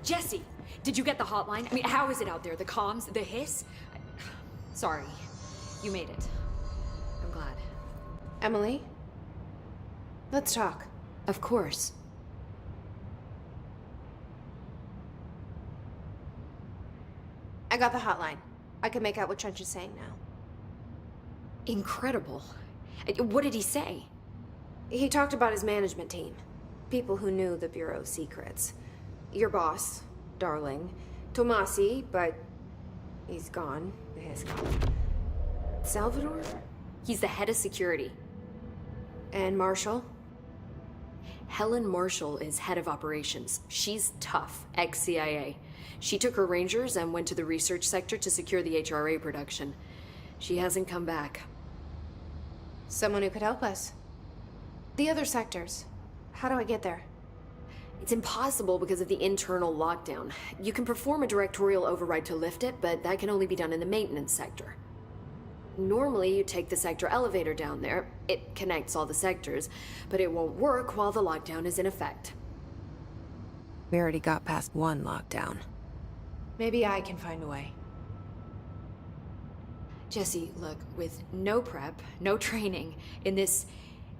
Jesse, did you get the hotline? I mean, how is it out there? The comms, the hiss? Sorry, you made it. I'm glad. Emily? Let's talk. Of course. I got the hotline. I can make out what Trench is saying now. Incredible. What did he say? He talked about his management team. People who knew the Bureau's secrets. Your boss, Darling. Tomasi, but he's gone. He's gone. Salvador? He's the head of security. And Marshall? Helen Marshall is head of operations. She's tough, ex-CIA. She took her Rangers and went to the research sector to secure the HRA production. She hasn't come back. Someone who could help us. The other sectors. How do I get there? It's impossible because of the internal lockdown. You can perform a directorial override to lift it, but that can only be done in the maintenance sector. Normally, you take the sector elevator down there. It connects all the sectors, but it won't work while the lockdown is in effect. We already got past one lockdown. Maybe I can find a way. Jesse, look, with no prep, no training, in this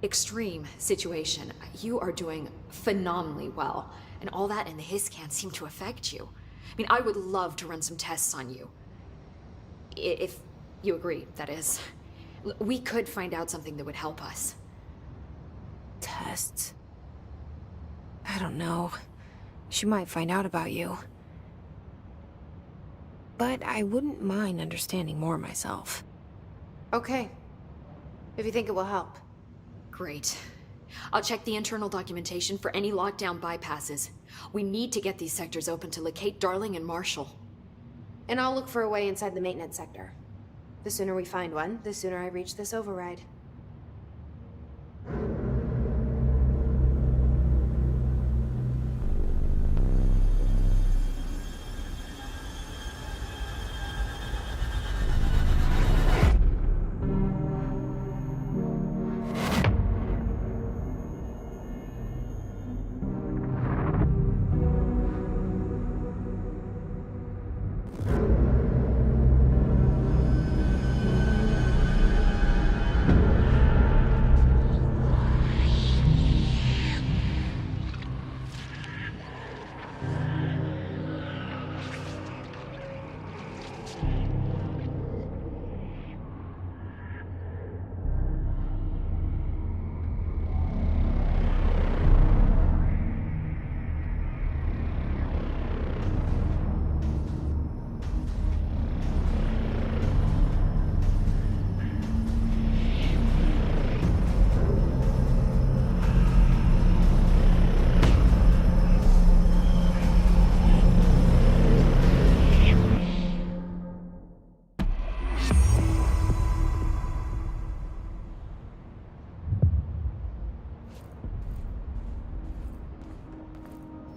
extreme situation, you are doing phenomenally well. And all that in the hiss can't seem to affect you. I mean, I would love to run some tests on you. If you agree, that is. We could find out something that would help us. Tests? I don't know. She might find out about you. But I wouldn't mind understanding more myself. Okay. If you think it will help. Great. I'll check the internal documentation for any lockdown bypasses. We need to get these sectors open to locate Darling and Marshall. And I'll look for a way inside the maintenance sector. The sooner we find one, the sooner I reach this override.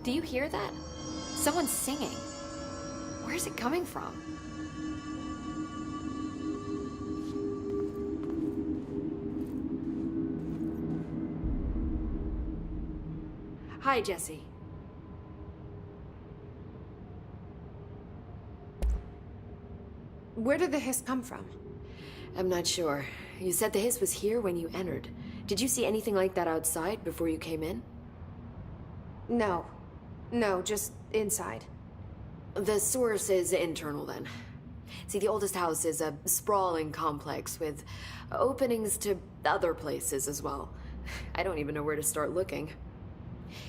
Do you hear that? Someone's singing. Where's it coming from? Hi, Jesse. Where did the hiss come from? I'm not sure. You said the hiss was here when you entered. Did you see anything like that outside before you came in? No. No, just inside. The source is internal, then. See, the oldest house is a sprawling complex with openings to other places as well. I don't even know where to start looking.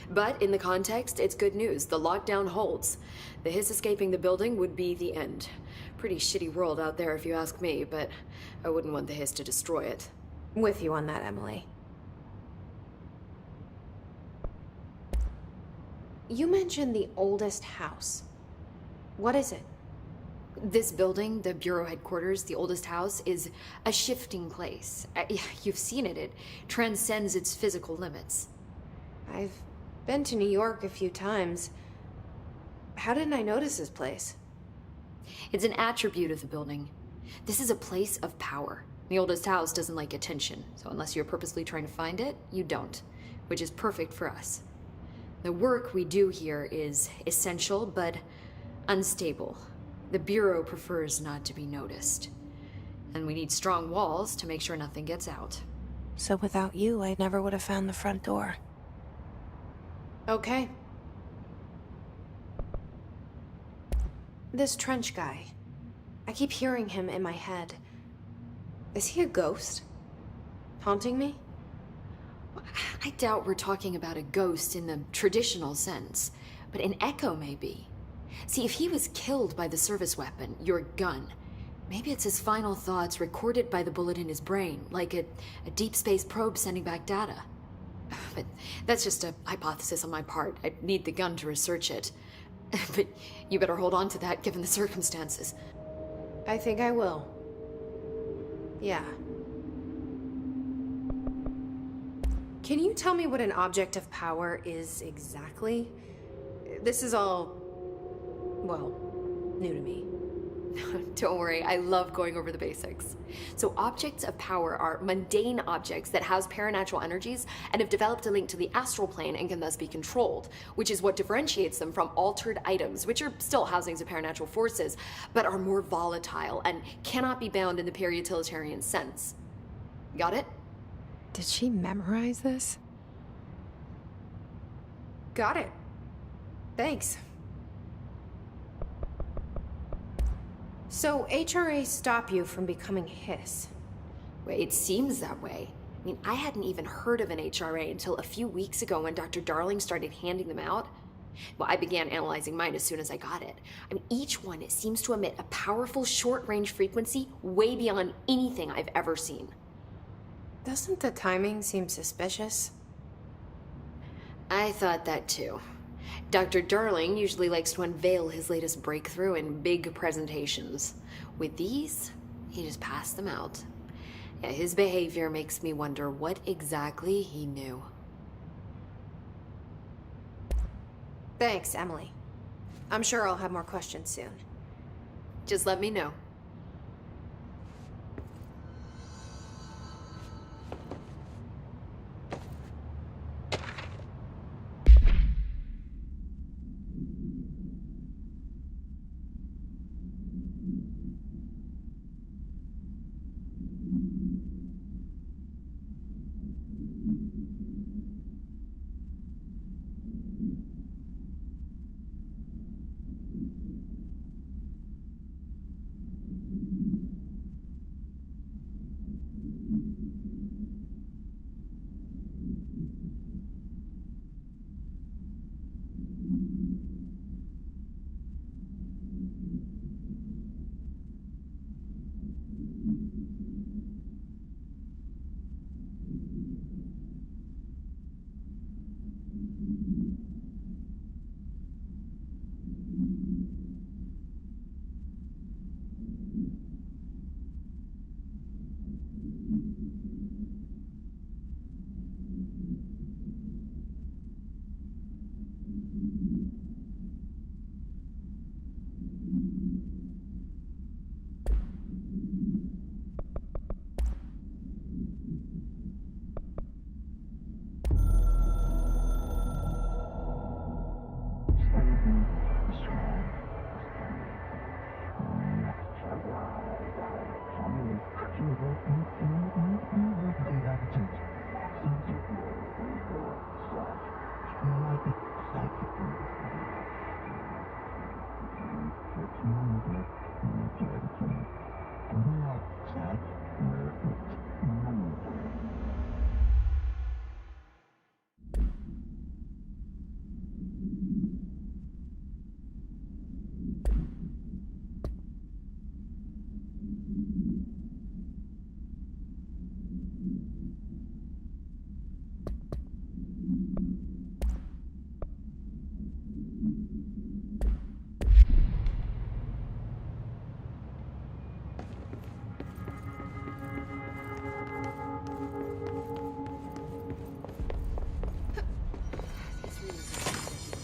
But in the context, it's good news. The lockdown holds. The hiss escaping the building would be the end. Pretty shitty world out there if you ask me, but I wouldn't want the hiss to destroy it. With you on that, Emily. You mentioned the oldest house. What is it? This building, the Bureau headquarters, the oldest house, is a shifting place. You've seen it. It transcends its physical limits. I've been to New York a few times. How didn't I notice this place? It's an attribute of the building. This is a place of power. The oldest house doesn't like attention, so unless you're purposely trying to find it, you don't, which is perfect for us. The work we do here is essential, but unstable. The Bureau prefers not to be noticed. And we need strong walls to make sure nothing gets out. So without you, I never would have found the front door. Okay. This Trench guy. I keep hearing him in my head. Is he a ghost? Haunting me? I doubt we're talking about a ghost in the traditional sense, but an echo maybe. See, if he was killed by the service weapon, your gun, maybe it's his final thoughts recorded by the bullet in his brain, like a deep space probe sending back data. But that's just a hypothesis on my part. I'd need the gun to research it. But you better hold on to that given the circumstances. I think I will. Yeah. Can you tell me what an object of power is exactly? This is all, well, new to me. Don't worry, I love going over the basics. So objects of power are mundane objects that house paranatural energies and have developed a link to the astral plane and can thus be controlled, which is what differentiates them from altered items, which are still housings of paranatural forces, but are more volatile and cannot be bound in the peri-utilitarian sense. Got it? Did she memorize this? Got it. Thanks. So HRA stop you from becoming Hiss? Well, it seems that way. I mean, I hadn't even heard of an HRA until a few weeks ago when Dr. Darling started handing them out. Well, I began analyzing mine as soon as I got it. I mean, each one, it seems to emit a powerful short-range frequency way beyond anything I've ever seen. Doesn't the timing seem suspicious? I thought that too. Dr. Darling usually likes to unveil his latest breakthrough in big presentations. With these, he just passed them out. Yeah, his behavior makes me wonder what exactly he knew. Thanks, Emily. I'm sure I'll have more questions soon. Just let me know.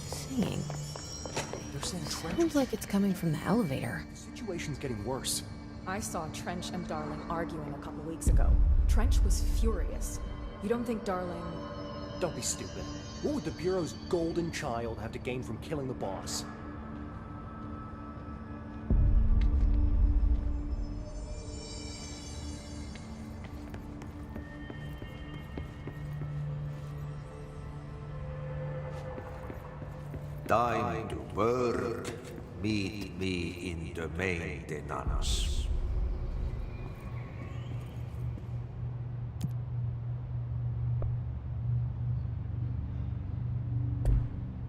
Singing. They're saying Trench. Sounds like it's coming from the elevator. The situation's getting worse. I saw Trench and Darling arguing a couple weeks ago. Trench was furious. You don't think Darling... Don't be stupid. What would the Bureau's golden child have to gain from killing the boss? Time to work. Meet me in the maintenance.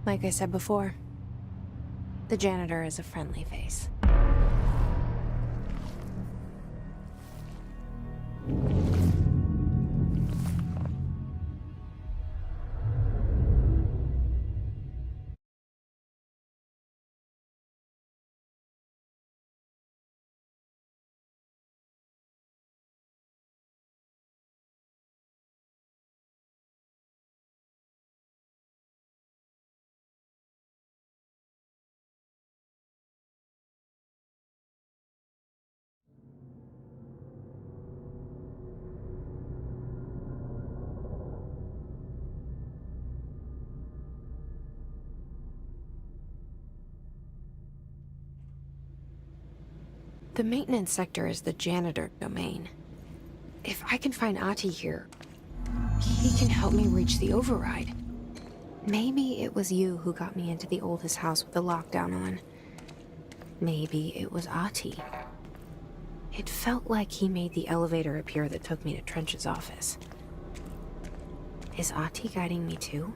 Like I said before, the janitor is a friendly face. The maintenance sector is the janitor domain. If I can find Ahti here, he can help me reach the override. Maybe it was you who got me into the oldest house with the lockdown on. Maybe it was Ahti. It felt like he made the elevator appear that took me to Trench's office. Is Ahti guiding me too?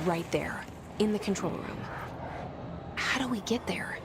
right there, in the control room. How do we get there?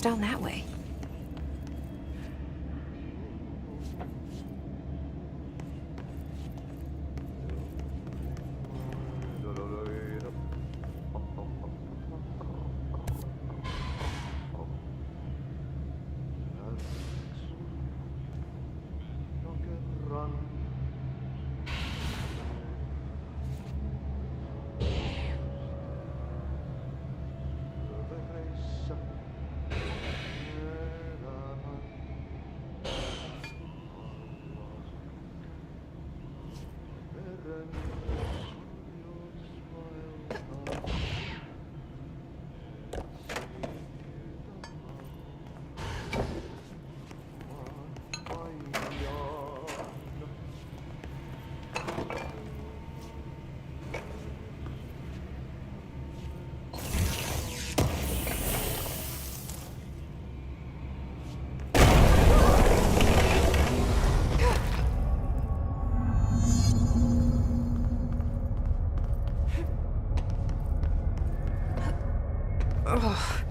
down that way? Ugh,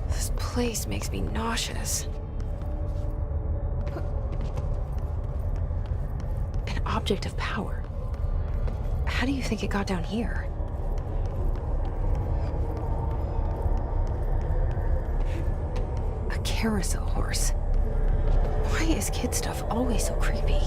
this place makes me nauseous. An object of power. How do you think it got down here? A carousel horse. Why is kid stuff always so creepy?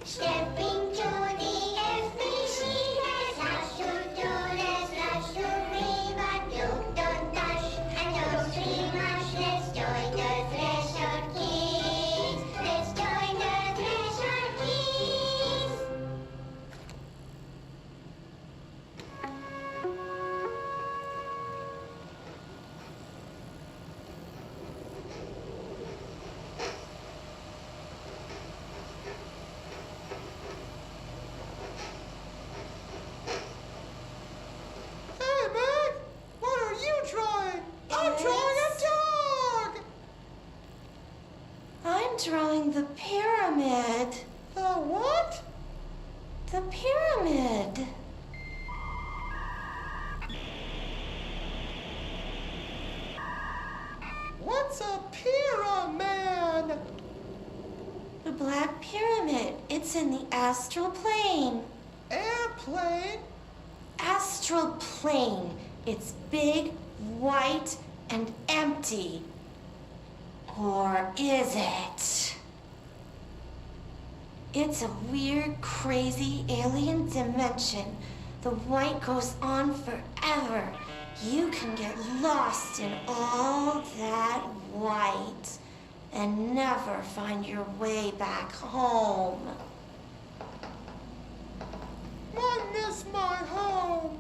Stepping to the FBC, there's lots to do, there's lots to read, but you don't touch and don't scream much. Let's join the Threshold Kids. Let's join the Threshold Kids. Hey, Meg! What are you drawing? I'm drawing a dog! I'm drawing the pyramid. The what? The pyramid. What's a pyramid? The Black Pyramid. It's in the astral plane. Airplane? Astral plane. It's big, white, and empty. Or is it? It's a weird, crazy alien dimension. The white goes on forever. You can get lost in all that white and never find your way back home. I miss my home.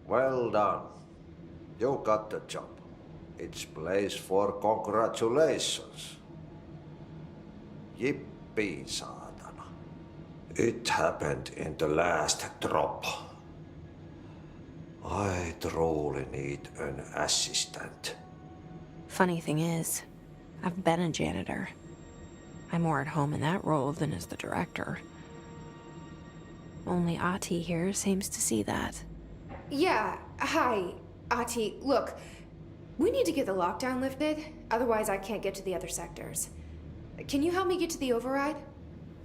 Well done. You got the job. It's place for congratulations. Yippee, saatana. It happened in the last drop. I truly need an assistant. Funny thing is, I've been a janitor. I'm more at home in that role than as the director. Only Ahti here seems to see that. Yeah, hi, Ahti. Look, we need to get the lockdown lifted, otherwise I can't get to the other sectors. Can you help me get to the override?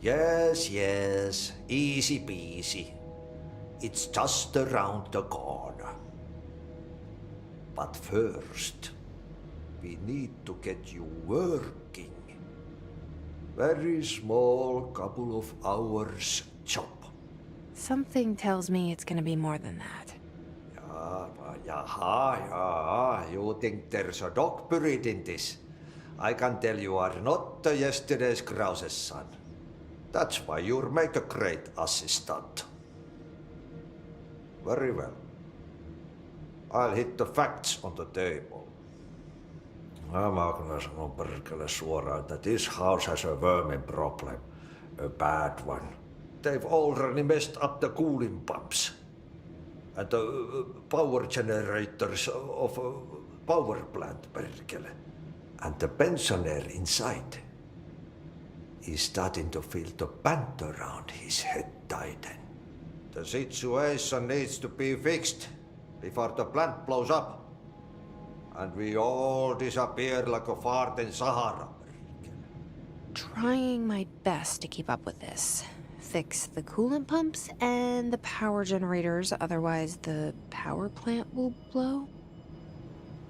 Yes, yes. Easy peasy. It's just around the corner. But first, we need to get you working. Very small, couple of hours job. Something tells me it's gonna be more than that. Yeah. You think there's a dog buried in this? I can tell you are not yesterday's Krause's son. That's why you'll make a great assistant. Very well. I'll hit the facts on the table. Mä kyllä sanon perkele suoraan, that this house has a vermin problem. A bad one. They've already messed up the cooling pumps. And the power generators of a power plant, perkele. And the pensioner inside is starting to feel the band around his head tighten. The situation needs to be fixed before the plant blows up. And we all disappear like a fart in Sahara. Trying my best to keep up with this. Fix the coolant pumps and the power generators, otherwise the power plant will blow.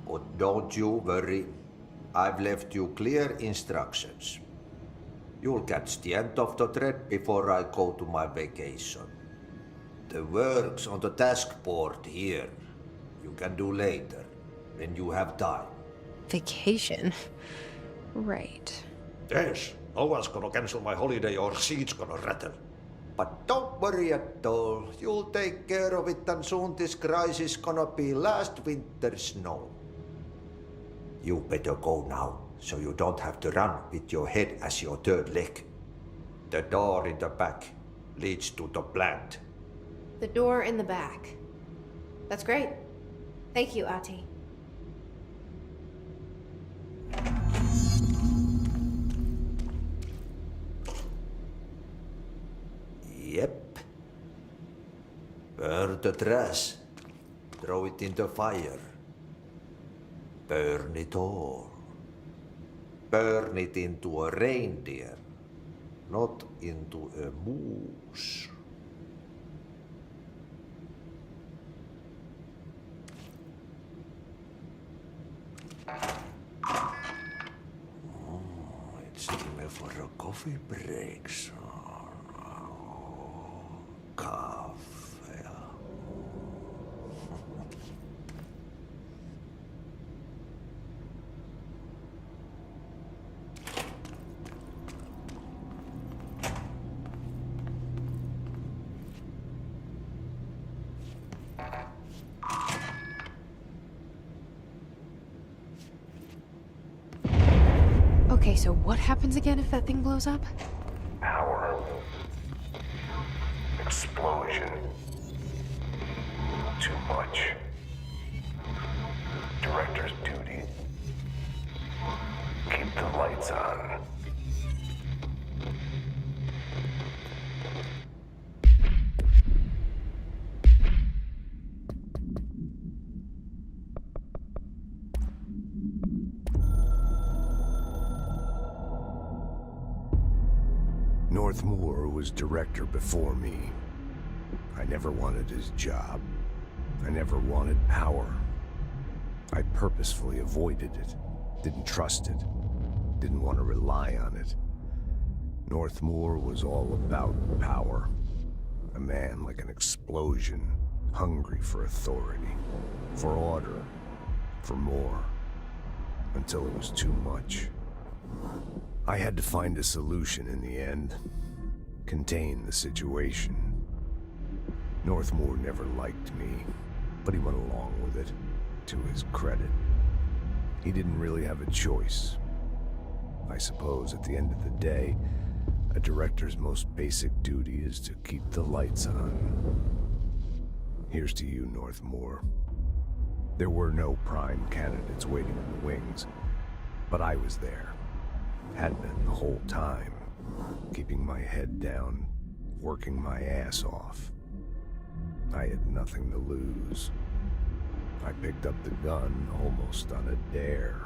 But don't you worry. I've left you clear instructions. You'll catch the end of the thread before I go to my vacation. The work's on the task board here. You can do later, when you have time. Vacation? Right. Yes, no one's gonna cancel my holiday or seat's gonna rattle. But don't worry at all. You'll take care of it, and soon this crisis gonna be last winter's snow. You better go now, so you don't have to run with your head as your third leg. The door in the back leads to the plant. The door in the back. That's great. Thank you, Ati. Yep. Burn the trash. Throw it in the fire. Burn it all. Burn it into a reindeer, not into a moose. It's time for a coffee break, son. Coffee. Okay, so what happens again if that thing blows up? Power. Explosion. Too much. Director's duty. Keep the lights on. Northmoor was director before me. I never wanted his job. I never wanted power. I purposefully avoided it, didn't trust it, didn't want to rely on it. Northmoor was all about power. A man like an explosion, hungry for authority, for order, for more, until it was too much. I had to find a solution in the end. Contain the situation. Northmoor never liked me, but he went along with it, to his credit. He didn't really have a choice. I suppose at the end of the day, a director's most basic duty is to keep the lights on. Here's to you, Northmoor. There were no prime candidates waiting in the wings, but I was there. Had been the whole time, keeping my head down, working my ass off. I had nothing to lose. I picked up the gun almost on a dare.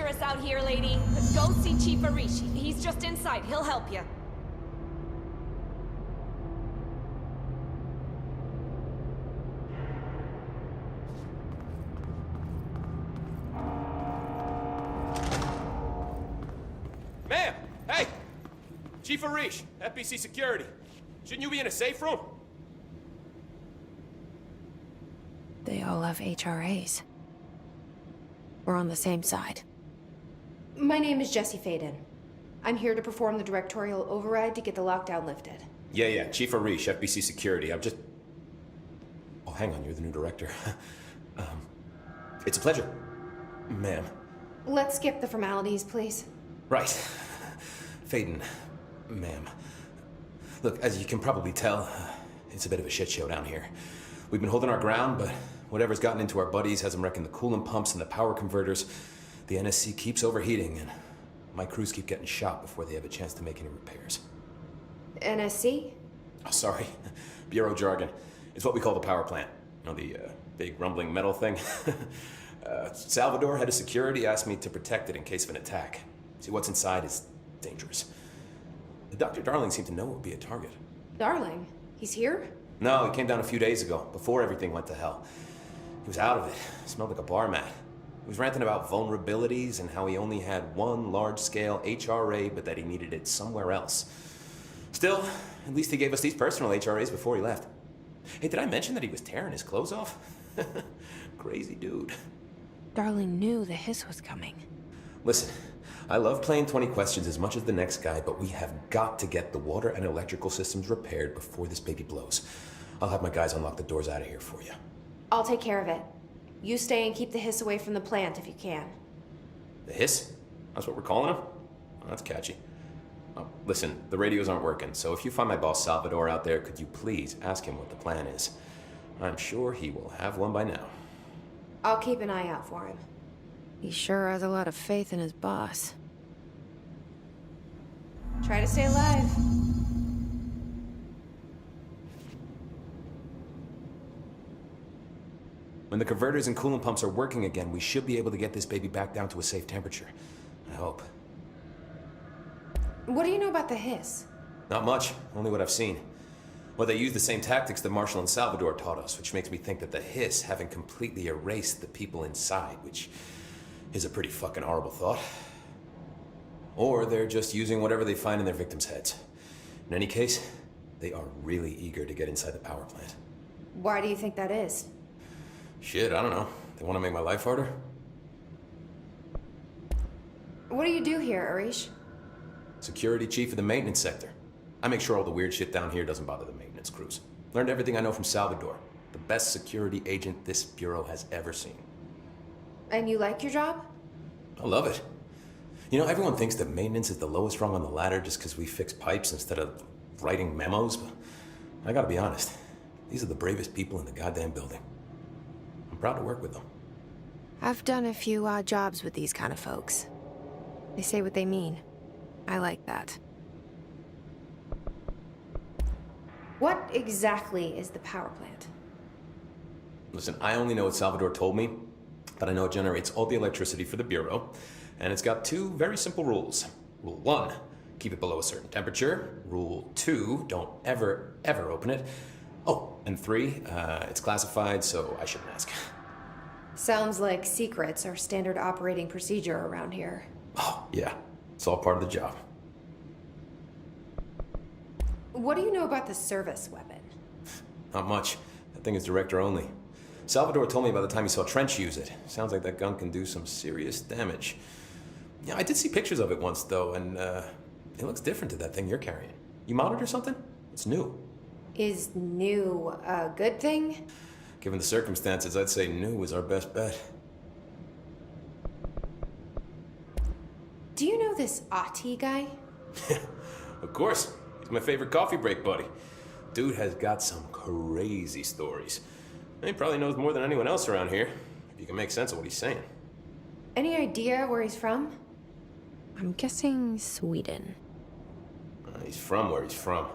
dangerous out here, lady. Go see Chief Arish. He's just inside. He'll help you. Ma'am! Hey! Chief Arish, FBC Security. Shouldn't you be in a safe room? They all have HRAs. We're on the same side. My name is Jesse Faden. I'm here to perform the directorial override to get the lockdown lifted. Yeah, Chief Arish, FBC Security. I'm just... Oh, hang on, you're the new director. It's a pleasure, ma'am. Let's skip the formalities, please. Right. Faden, ma'am. Look, as you can probably tell, it's a bit of a shit show down here. We've been holding our ground, but whatever's gotten into our buddies has them wrecking the coolant pumps and the power converters. The NSC keeps overheating, and my crews keep getting shot before they have a chance to make any repairs. NSC? Oh, sorry. Bureau jargon. It's what we call the power plant. You know, the big rumbling metal thing? Salvador, head of security, asked me to protect it in case of an attack. See, what's inside is dangerous. Dr. Darling seemed to know it would be a target. Darling? He's here? No, he came down a few days ago, before everything went to hell. He was out of it. Smelled like a bar mat. He was ranting about vulnerabilities and how he only had one large-scale HRA, but that he needed it somewhere else. Still, at least he gave us these personal HRAs before he left. Hey, did I mention that he was tearing his clothes off? Crazy dude. Darling knew the hiss was coming. Listen, I love playing 20 questions as much as the next guy, but we have got to get the water and electrical systems repaired before this baby blows. I'll have my guys unlock the doors out of here for you. I'll take care of it. You stay and keep the hiss away from the plant if you can. The hiss? That's what we're calling him? Oh, that's catchy. Oh, listen, the radios aren't working, so if you find my boss Salvador out there, could you please ask him what the plan is? I'm sure he will have one by now. I'll keep an eye out for him. He sure has a lot of faith in his boss. Try to stay alive. When the converters and coolant pumps are working again, we should be able to get this baby back down to a safe temperature. I hope. What do you know about the hiss? Not much, only what I've seen. Well, they use the same tactics that Marshall and Salvador taught us, which makes me think that the hiss haven't completely erased the people inside, which is a pretty fucking horrible thought. Or they're just using whatever they find in their victims' heads. In any case, they are really eager to get inside the power plant. Why do you think that is? Shit, I don't know. They want to make my life harder? What do you do here, Arish? Security chief of the maintenance sector. I make sure all the weird shit down here doesn't bother the maintenance crews. Learned everything I know from Salvador. The best security agent this bureau has ever seen. And you like your job? I love it. You know, everyone thinks that maintenance is the lowest rung on the ladder just because we fix pipes instead of writing memos, but I gotta be honest. These are the bravest people in the goddamn building. I'm proud to work with them. I've done a few odd jobs with these kind of folks. They say what they mean. I like that. What exactly is the power plant? Listen, I only know what Salvador told me, but I know it generates all the electricity for the Bureau, and it's got two very simple rules. Rule 1, keep it below a certain temperature. Rule 2, don't ever open it. Oh, and 3, it's classified, so I shouldn't ask. Sounds like secrets are standard operating procedure around here. Oh, yeah. It's all part of the job. What do you know about the service weapon? Not much. That thing is director only. Salvador told me by the time he saw Trench use it. Sounds like that gun can do some serious damage. Yeah, I did see pictures of it once, though, and it looks different to that thing you're carrying. You modded or something? It's new. Is new a good thing? Given the circumstances, I'd say new is our best bet. Do you know this Ati guy? Of course. He's my favorite coffee break buddy. Dude has got some crazy stories. And he probably knows more than anyone else around here, if you can make sense of what he's saying. Any idea where he's from? I'm guessing Sweden. He's from where he's from.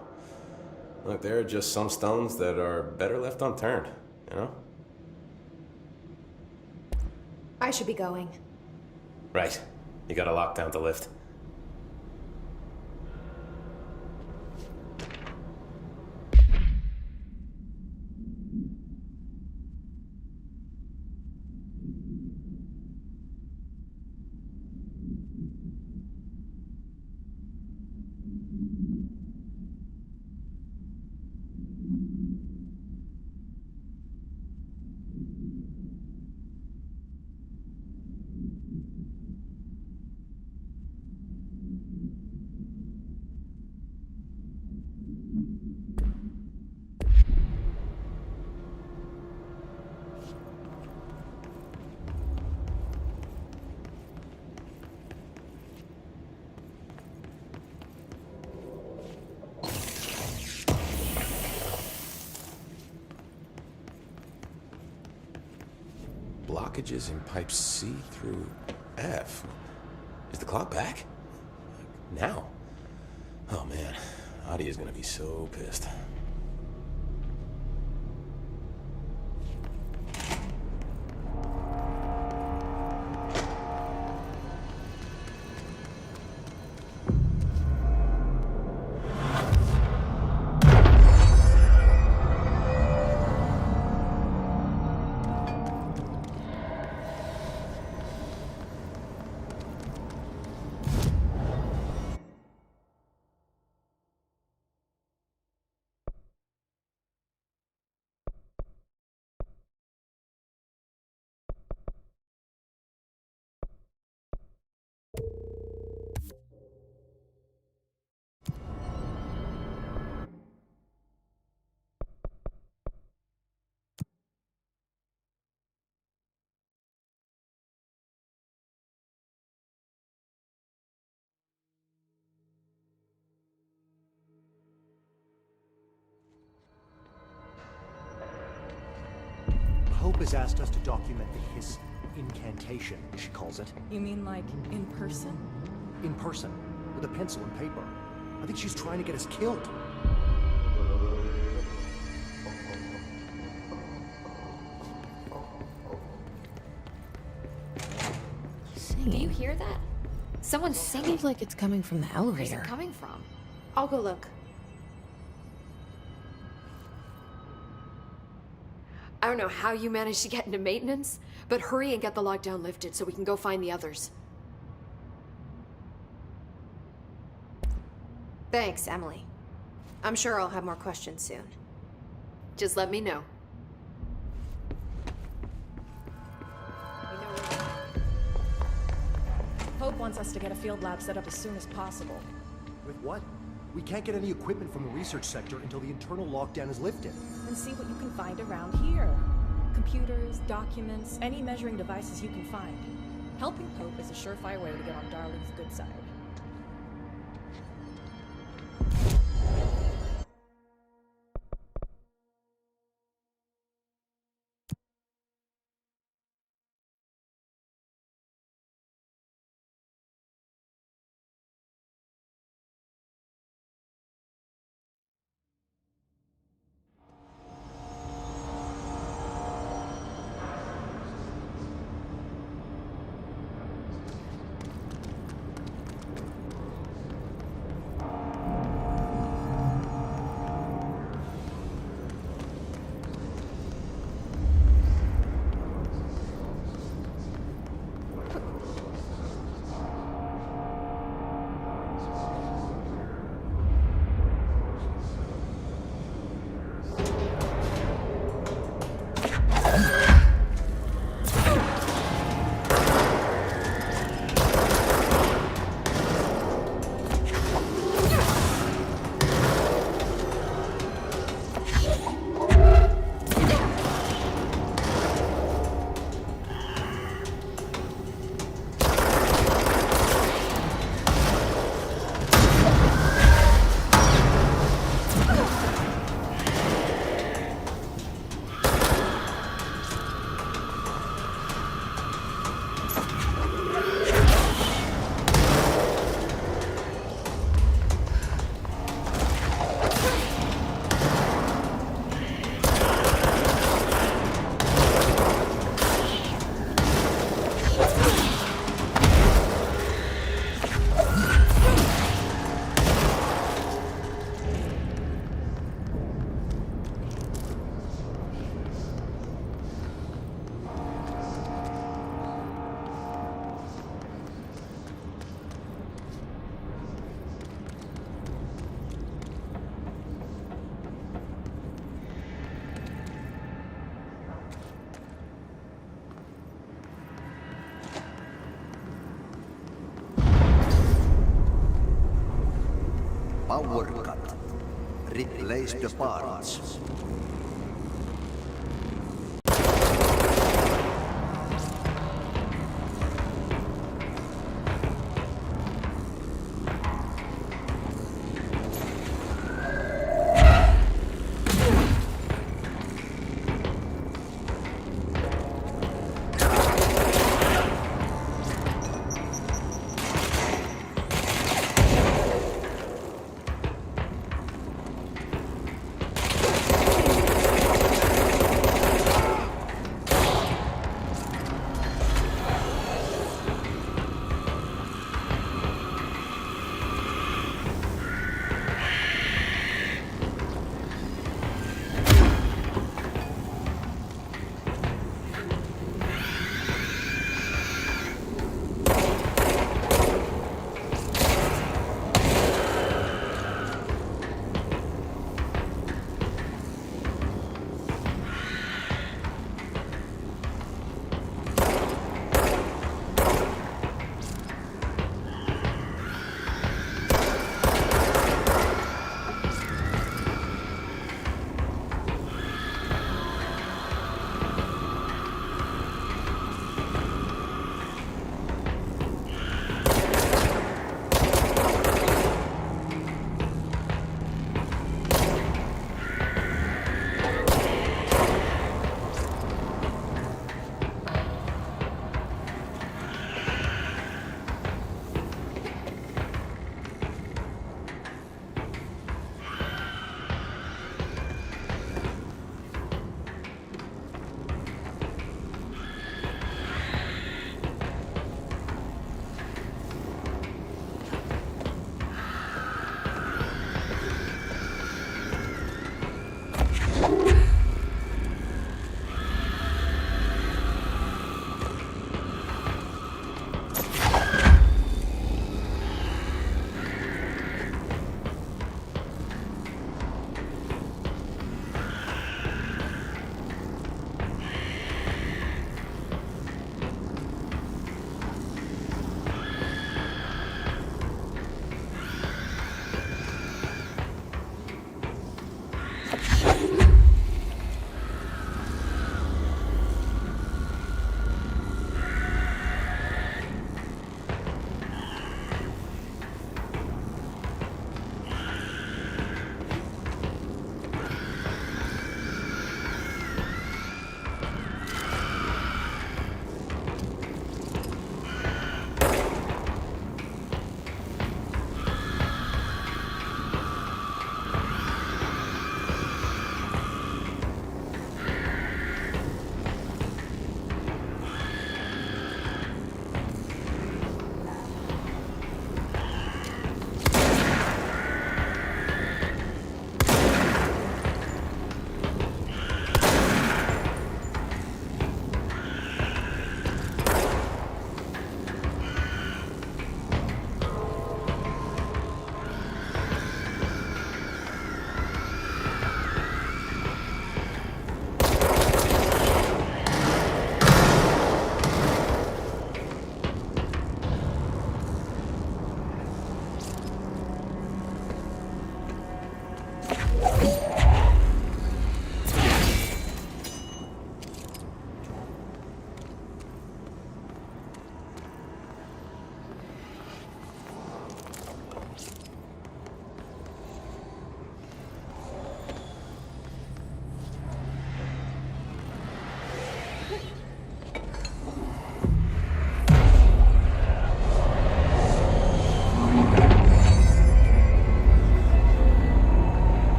Look, there are just some stones that are better left unturned, you know? I should be going. Right. You gotta lock down the lift. Blockages in pipes C through F. Is the clock back? Now? Oh man, Adi is gonna be so pissed. Hope has asked us to document the Hiss incantation, she calls it. You mean like in person? In person, with a pencil and paper. I think she's trying to get us killed. Singing. Do you hear that? Someone's singing. Sounds like it's coming from the Where's elevator. it coming from? I'll go look. I don't know how you managed to get into maintenance, but hurry and get the lockdown lifted so we can go find the others. Thanks, Emily. I'm sure I'll have more questions soon. Just let me know. Hope wants us to get a field lab set up as soon as possible. With what? We can't get any equipment from the research sector until the internal lockdown is lifted. And see what you can find around here. Computers, documents, any measuring devices you can find. Helping Hope is a surefire way to get on Darling's good side. power cut. Replace the parts.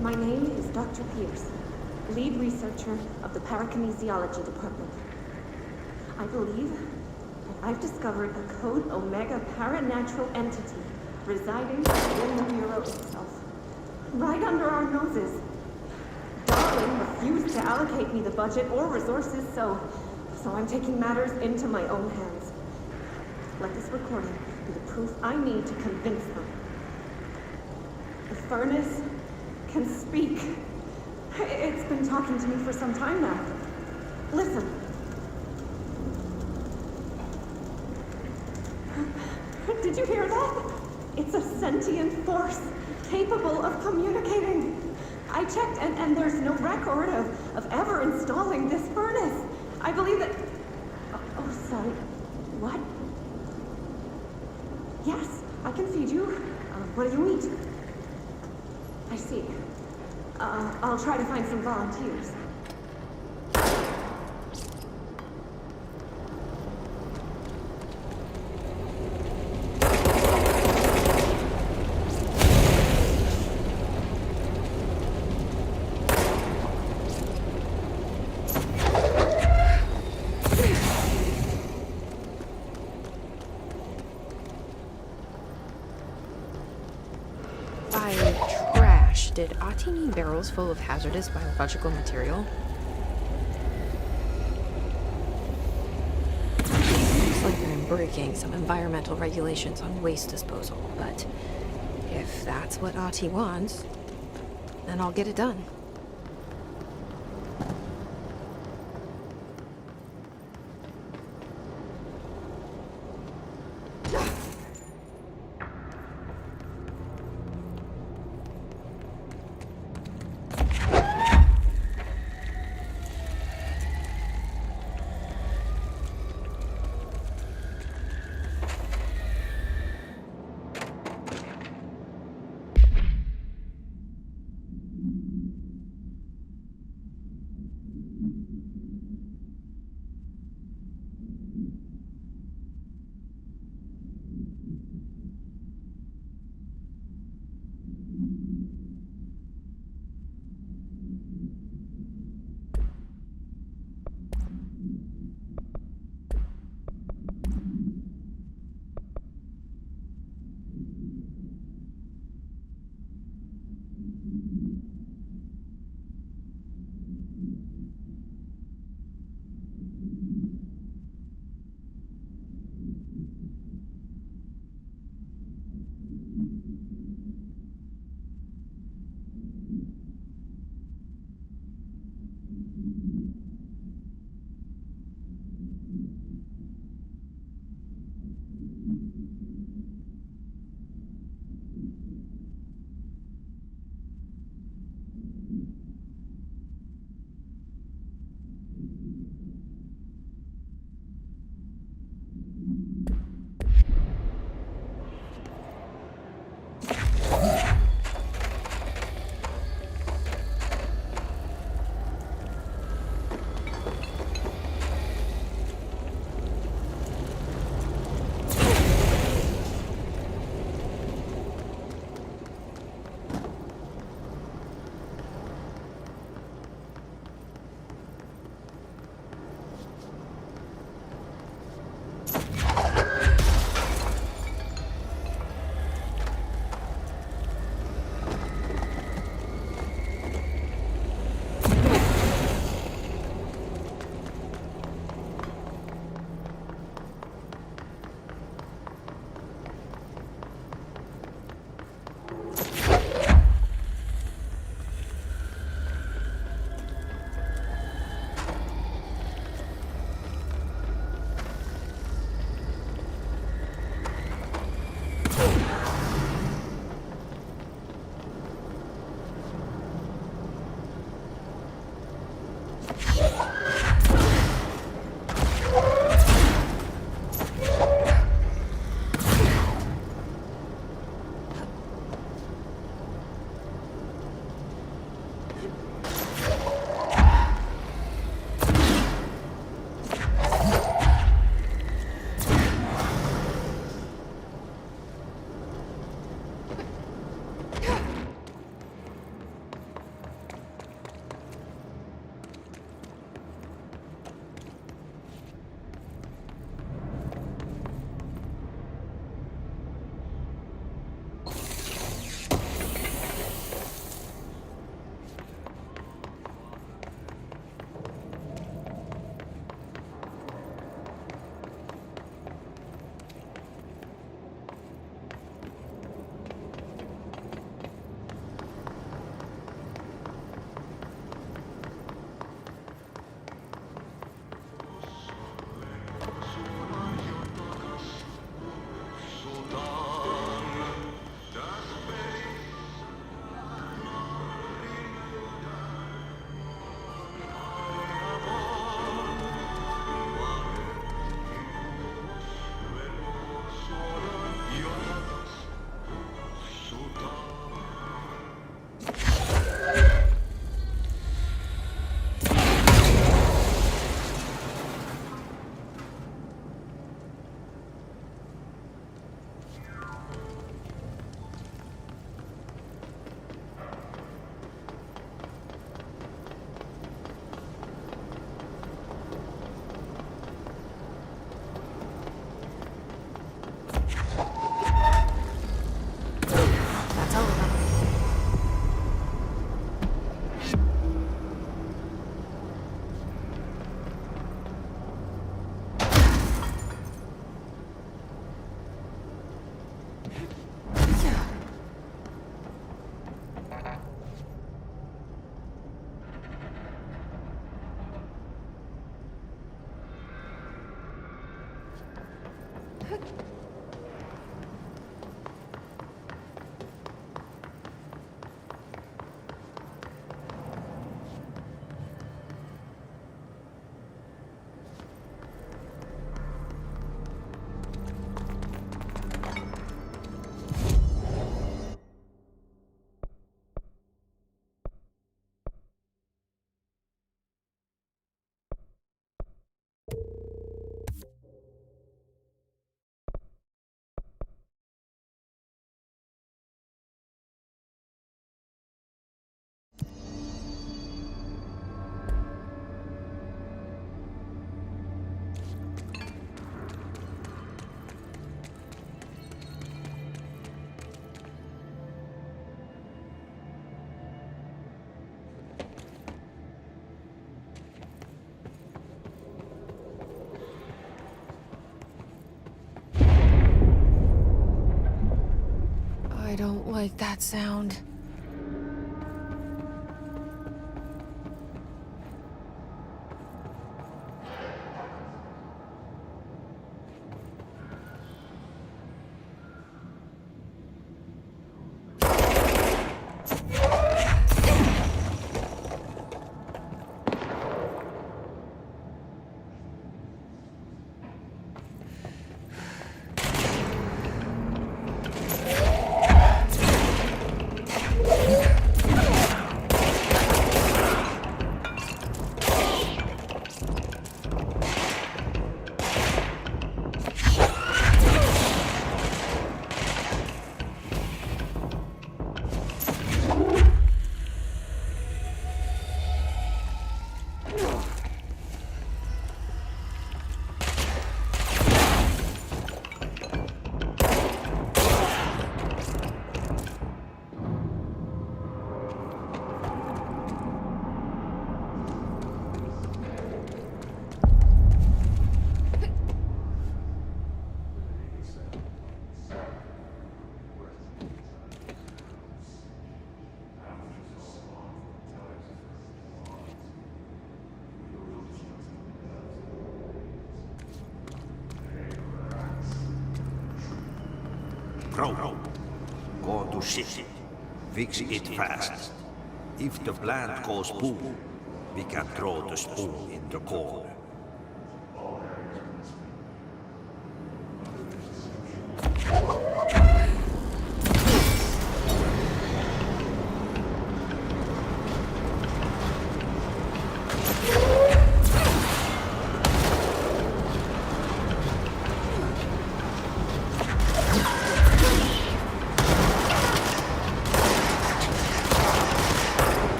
My name is Dr. Pierce, lead researcher of the Parakinesiology Department. I believe that I've discovered a Code Omega paranatural entity residing within the Bureau itself, right under our noses. Darling refused to allocate me the budget or resources, so I'm taking matters into my own hands. Let this recording be the proof I need to convince them. The furnace can speak. It's been talking to me for some time now. Listen. Did you hear that? It's a sentient force capable of communicating. I checked, and there's no record of ever installing this furnace. I believe that... Oh, sorry. What? Yes, I can feed you. What do you eat? I see. I'll try to find some volunteers. Did Ati need barrels full of hazardous biological material? Looks like I'm breaking some environmental regulations on waste disposal, but if that's what Ati wants, then I'll get it done. I don't like that sound. Crow, go to ship. Fix it fast. If the plant goes boom, we can throw the spoon in the corner.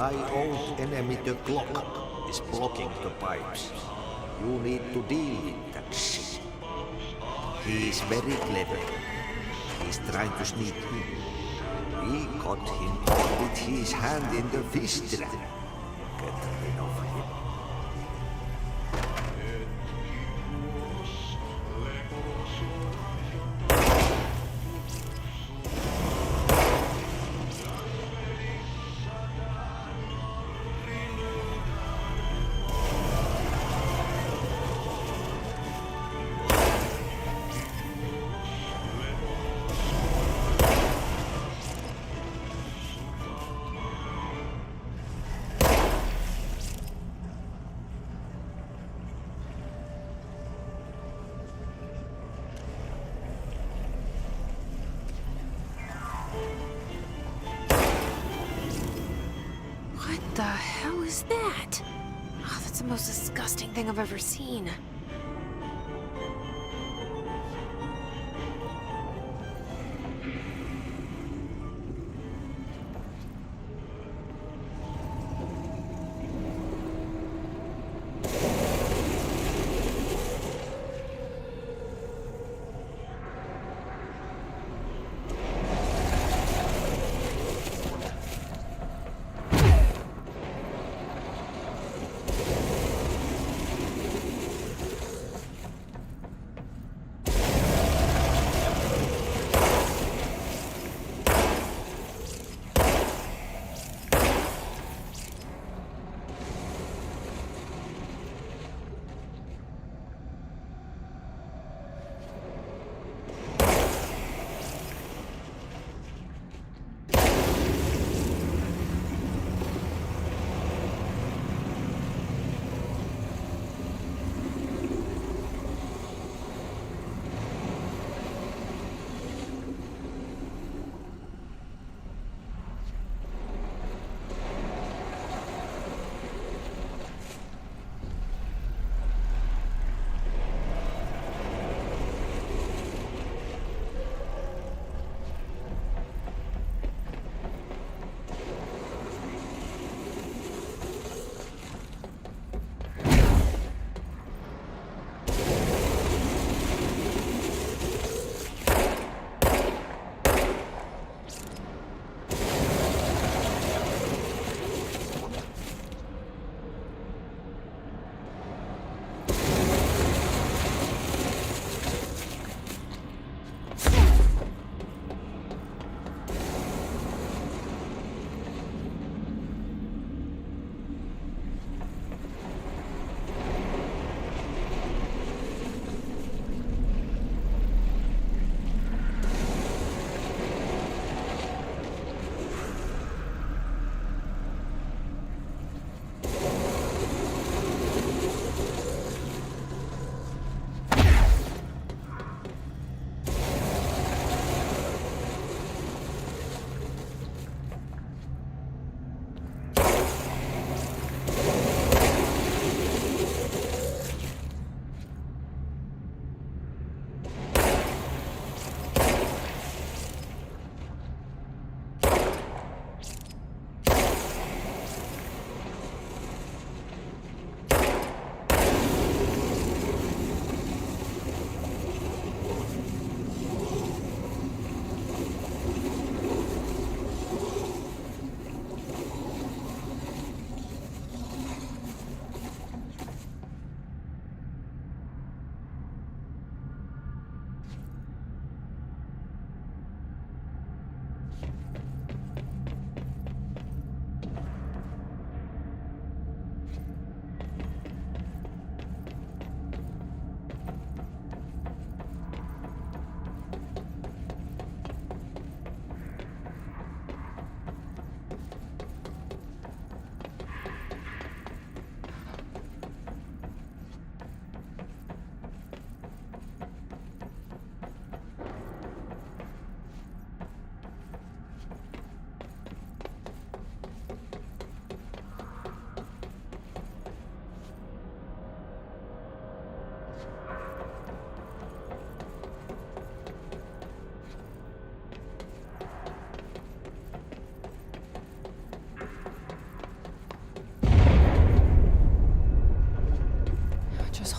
My old enemy, the clock, is blocking the pipes. You need to deal with that shit. He's very clever. He's trying to sneak in. We caught him with his hand in the fish trap. Get rid of him. What the hell is that? Oh, that's the most disgusting thing I've ever seen.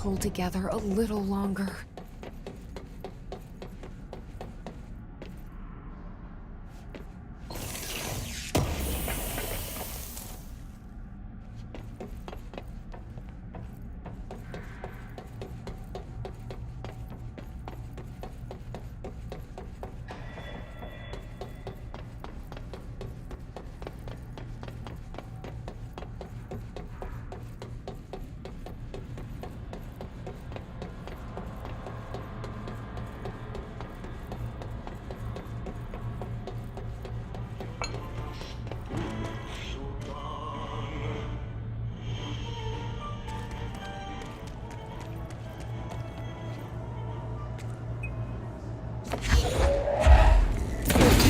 hold together a little longer.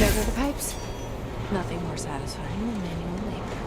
Those are the pipes. Nothing more satisfying than manual labor.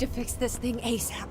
need to fix this thing ASAP.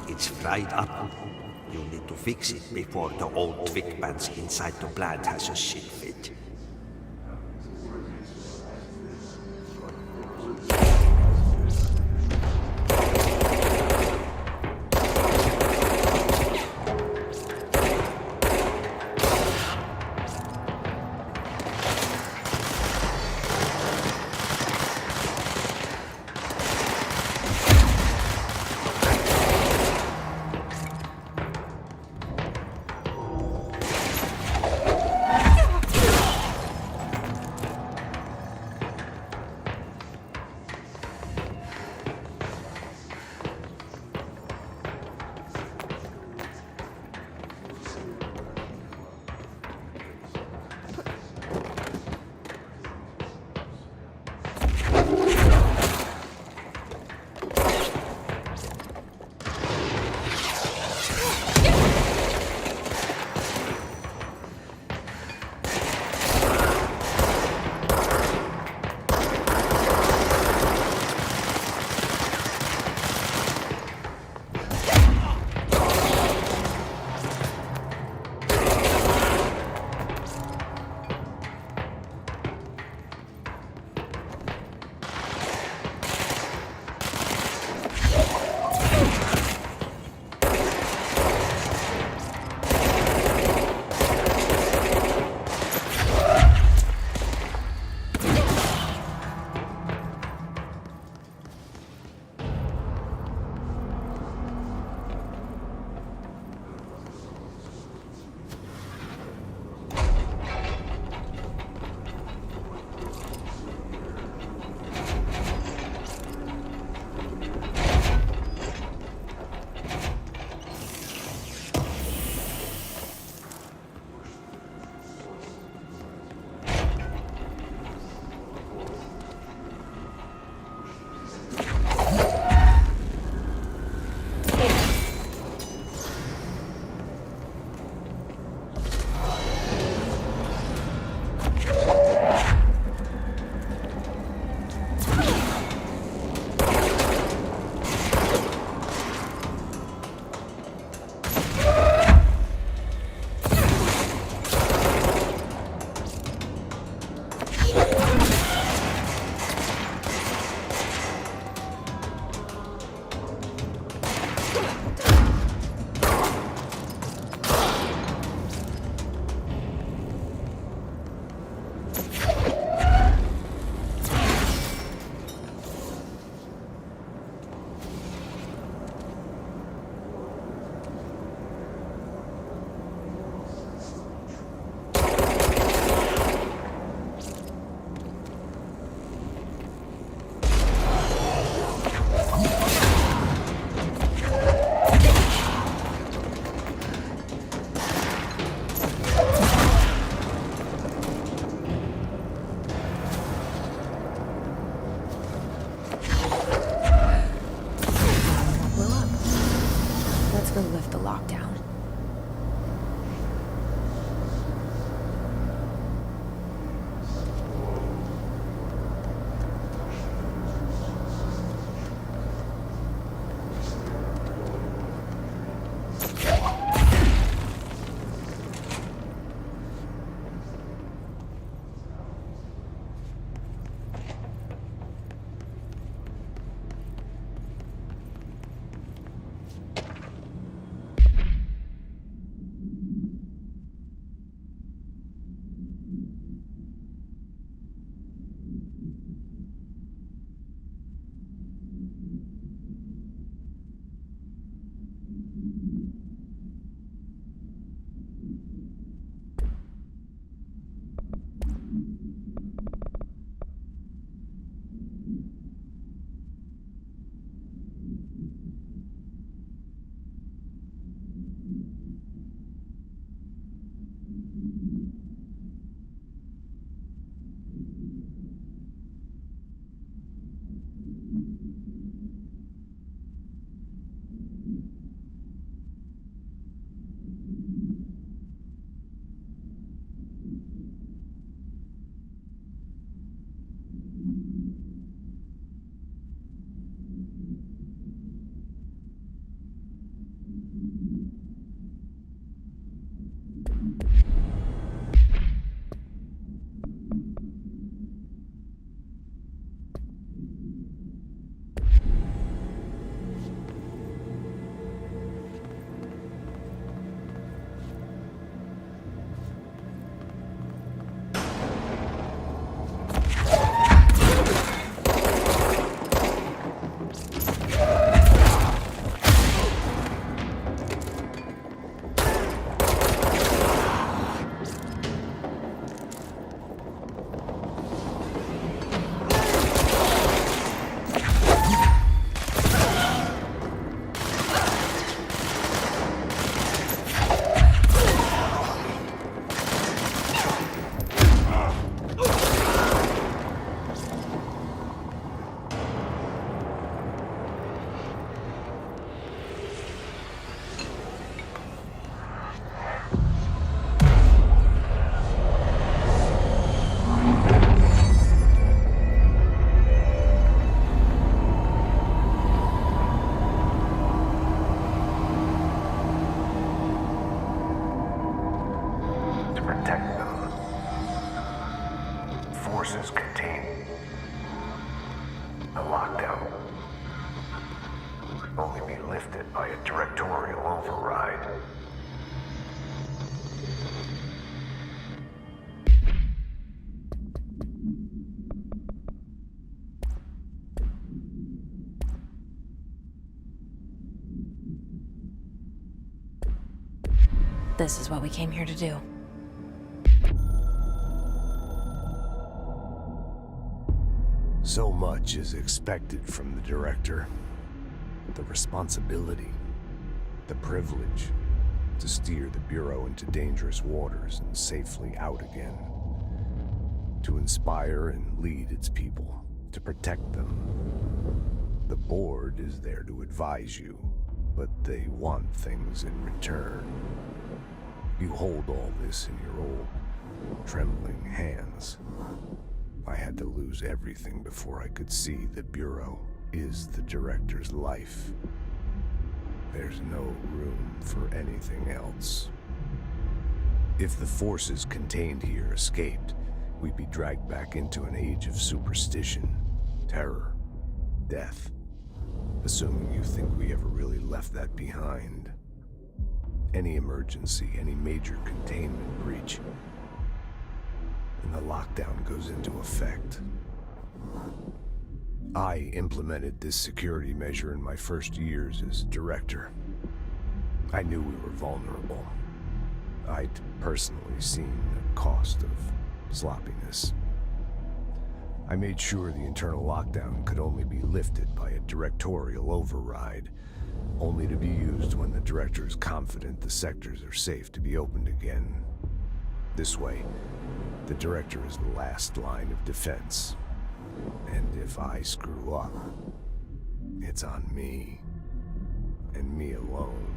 It's fried up. You need to fix it before the old twig bands inside the plant has a shit fit. forces contain the lockdown only be lifted by a directorial override. This is what we came here to do. So much is expected from the director. The responsibility, the privilege to steer the Bureau into dangerous waters and safely out again. To inspire and lead its people, to protect them. The board is there to advise you, but they want things in return. You hold all this in your old, trembling hands. I had to lose everything before I could see the Bureau is the director's life. There's no room for anything else. If the forces contained here escaped, we'd be dragged back into an age of superstition, terror, death. Assuming you think we ever really left that behind. Any emergency, any major containment breach, and the lockdown goes into effect. I implemented this security measure in my first years as director. I knew we were vulnerable. I'd personally seen the cost of sloppiness. I made sure the internal lockdown could only be lifted by a directorial override, only to be used when the director is confident the sectors are safe to be opened again. This way, the director is the last line of defense. And if I screw up, it's on me, and me alone.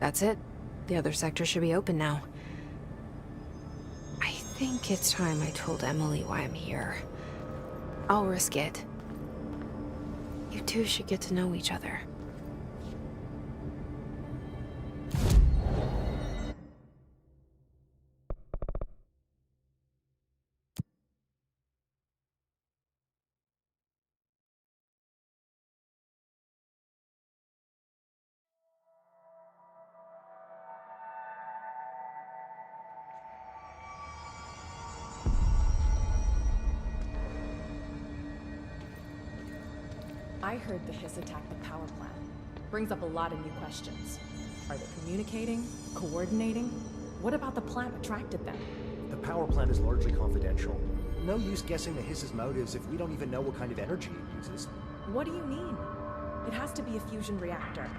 That's it. The other sector should be open now. I think it's time I told Emily why I'm here. I'll risk it. You two should get to know each other. I heard the Hiss attacked the power plant. Brings up a lot of new questions. Are they communicating? Coordinating? What about the plant attracted them? The power plant is largely confidential. No use guessing the Hiss's motives if we don't even know what kind of energy it uses. What do you mean? It has to be a fusion reactor.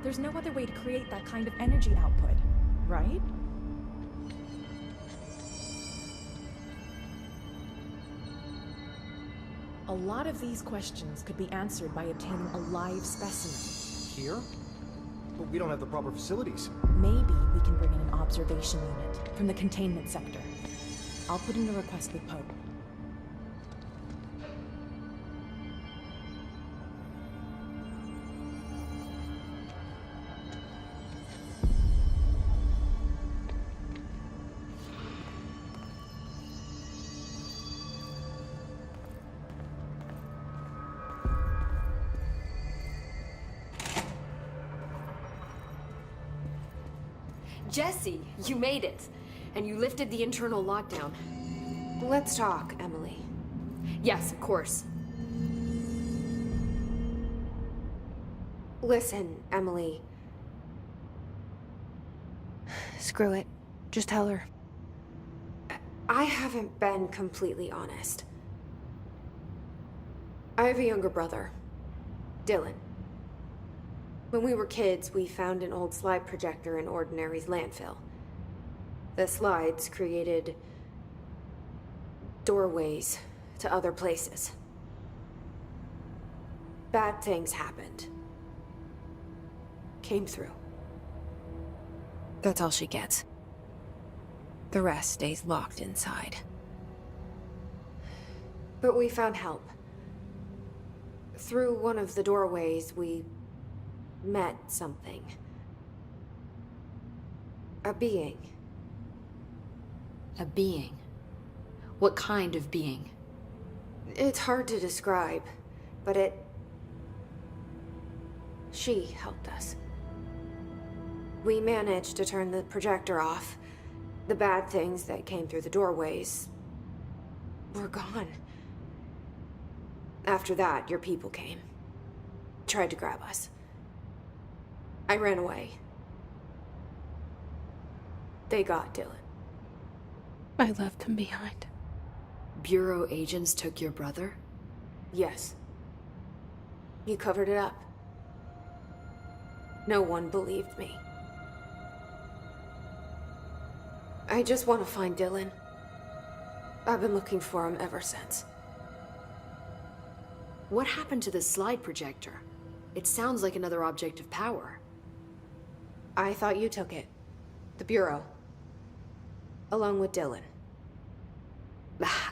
There's no other way to create that kind of energy output, right? A lot of these questions could be answered by obtaining a live specimen. Here? But we don't have the proper facilities. Maybe we can bring in an observation unit from the containment sector. I'll put in a request with Pope. Jesse, you made it. And you lifted the internal lockdown. Let's talk, Emily. Yes, of course. Listen, Emily. Screw it. Just tell her. I haven't been completely honest. I have a younger brother, Dylan. When we were kids, we found an old slide projector in Ordinary's landfill. The slides created doorways to other places. Bad things happened. Came through. That's all she gets. The rest stays locked inside. But we found help. Through one of the doorways, we met something. A being. A being? What kind of being? It's hard to describe, but she helped us. We managed to turn the projector off. The bad things that came through the doorways were gone. After that, your people came. Tried to grab us. I ran away. They got Dylan. I left him behind. Bureau agents took your brother? Yes. You covered it up. No one believed me. I just want to find Dylan. I've been looking for him ever since. What happened to the slide projector? It sounds like another object of power. I thought you took it. The Bureau. Along with Dylan.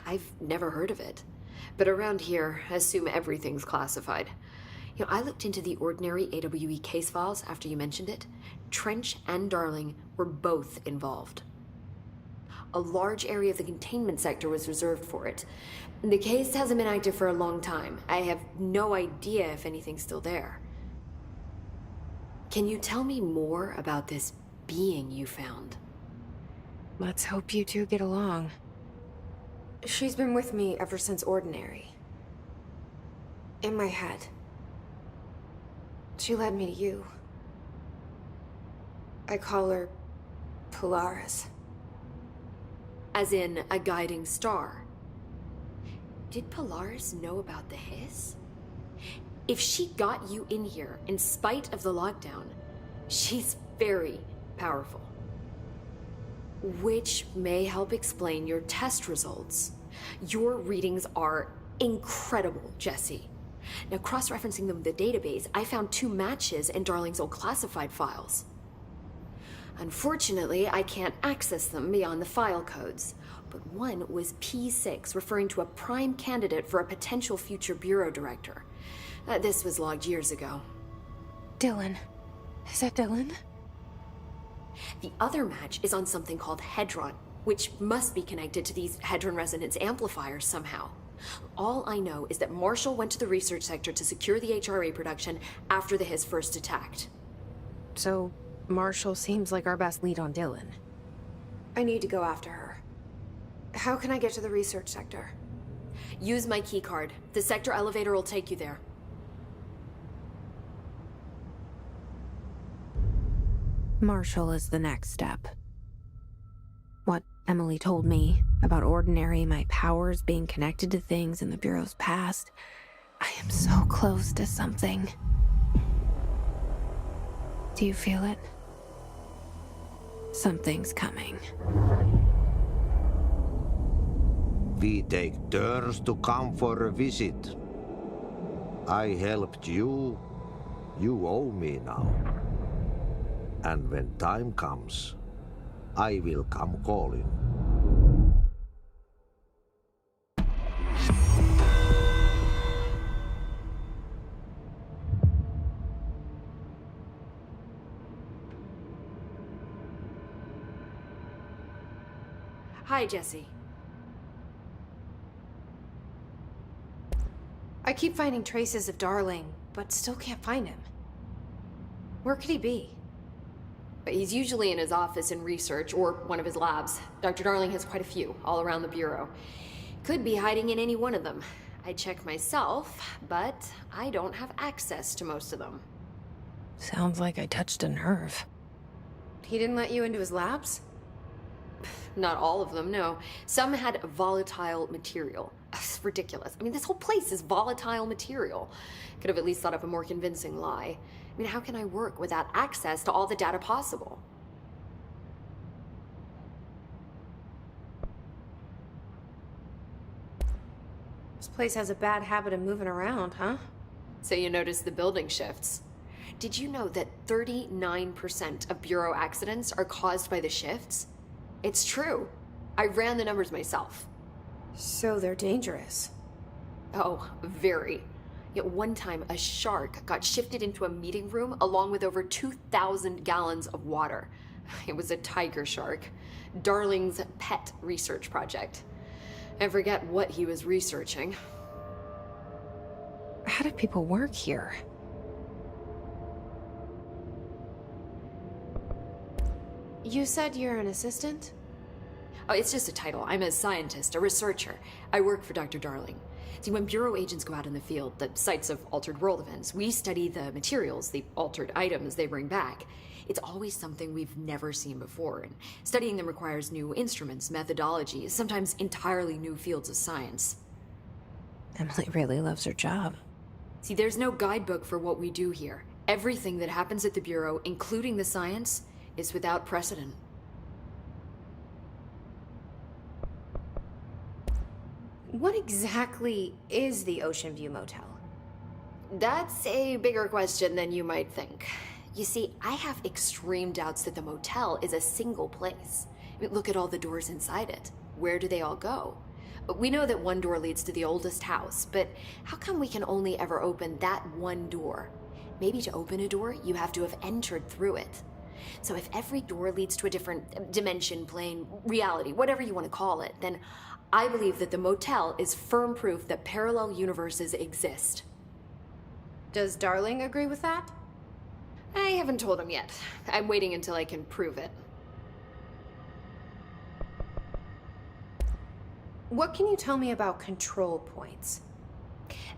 I've never heard of it. But around here, I assume everything's classified. You know, I looked into the Ordinary AWE case files after you mentioned it. Trench and Darling were both involved. A large area of the containment sector was reserved for it. The case hasn't been active for a long time. I have no idea if anything's still there. Can you tell me more about this being you found? Let's hope you two get along. She's been with me ever since Ordinary. In my head. She led me to you. I call her Polaris. As in, a guiding star. Did Polaris know about the hiss? If she got you in here in spite of the lockdown, she's very powerful. Which may help explain your test results. Your readings are incredible, Jesse. Now, cross-referencing them with the database, I found 2 matches in Darling's old classified files. Unfortunately, I can't access them beyond the file codes, but one was P6, referring to a prime candidate for a potential future bureau director. This was logged years ago. Dylan. Is that Dylan? The other match is on something called Hedron, which must be connected to these Hedron resonance amplifiers somehow. All I know is that Marshall went to the research sector to secure the HRA production after the hiss first attacked. So, Marshall seems like our best lead on Dylan. I need to go after her. How can I get to the research sector? Use my keycard. The sector elevator will take you there. Marshall is the next step. What Emily told me about Ordinary, my powers being connected to things in the Bureau's past, I am so close to something. Do you feel it? Something's coming. We take turns to come for a visit. I helped you. You owe me now. And when time comes, I will come calling. Hi, Jesse. I keep finding traces of Darling, but still can't find him. Where could he be? But he's usually in his office in research or one of his labs. Dr. Darling has quite a few, all around the Bureau. Could be hiding in any one of them. I check myself, but I don't have access to most of them. Sounds like I touched a nerve. He didn't let you into his labs? Not all of them, no. Some had volatile material. It's ridiculous. I mean, this whole place is volatile material. Could have at least thought of a more convincing lie. I mean, how can I work without access to all the data possible? This place has a bad habit of moving around, huh? So you noticed the building shifts. Did you know that 39% of Bureau accidents are caused by the shifts? It's true. I ran the numbers myself. So they're dangerous. Oh, very. Yet one time, a shark got shifted into a meeting room along with over 2,000 gallons of water. It was a tiger shark. Darling's pet research project. I forget what he was researching. How do people work here? You said you're an assistant? Oh, it's just a title. I'm a scientist, a researcher. I work for Dr. Darling. See, when Bureau agents go out in the field, the sites of altered world events, we study the materials, the altered items they bring back. It's always something we've never seen before, and studying them requires new instruments, methodologies, sometimes entirely new fields of science. Emily really loves her job. See, there's no guidebook for what we do here. Everything that happens at the Bureau, including the science, is without precedent. What exactly is the Ocean View Motel? That's a bigger question than you might think. You see, I have extreme doubts that the motel is a single place. I mean, look at all the doors inside it. Where do they all go? We know that one door leads to the oldest house, but how come we can only ever open that one door? Maybe to open a door, you have to have entered through it. So if every door leads to a different dimension, plane, reality, whatever you want to call it, then I believe that the motel is firm proof that parallel universes exist. Does Darling agree with that? I haven't told him yet. I'm waiting until I can prove it. What can you tell me about control points?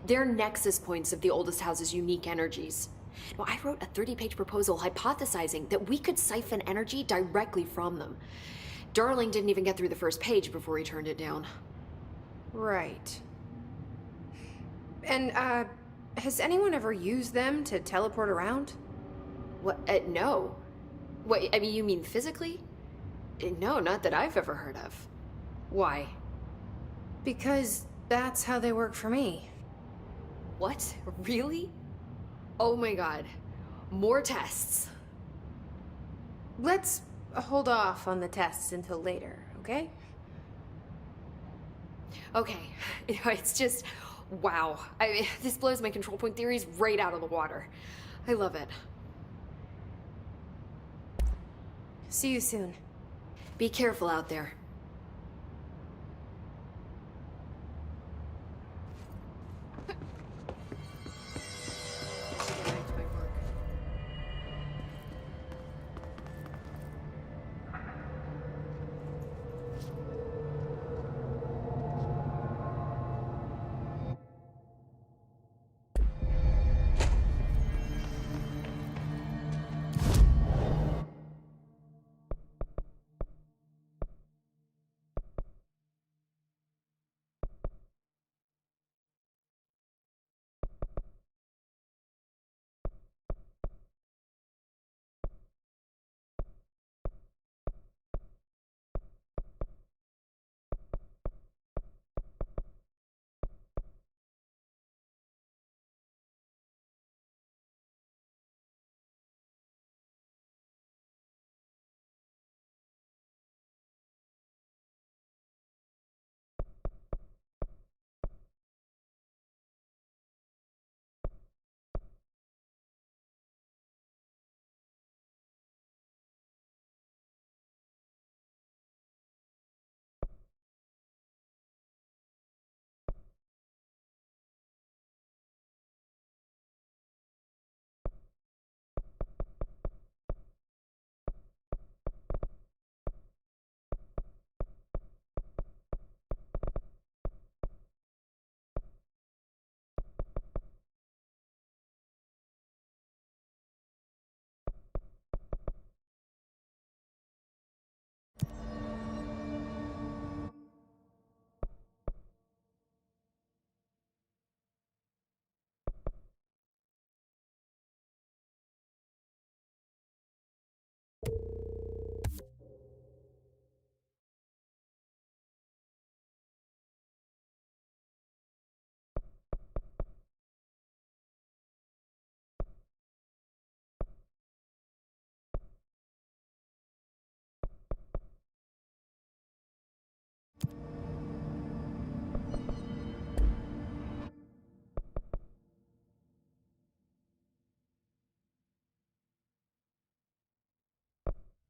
They're nexus points of the oldest house's unique energies. Now, I wrote a 30-page proposal hypothesizing that we could siphon energy directly from them. Darling didn't even get through the first page before he turned it down. Right. And, has anyone ever used them to teleport around? What? No. What, I mean, you mean physically? No, not that I've ever heard of. Why? Because that's how they work for me. What? Really? Oh my god. More tests. Let's hold off on the tests until later, okay? Okay. It's just, wow. I mean, this blows my control point theories right out of the water. I love it. See you soon. Be careful out there.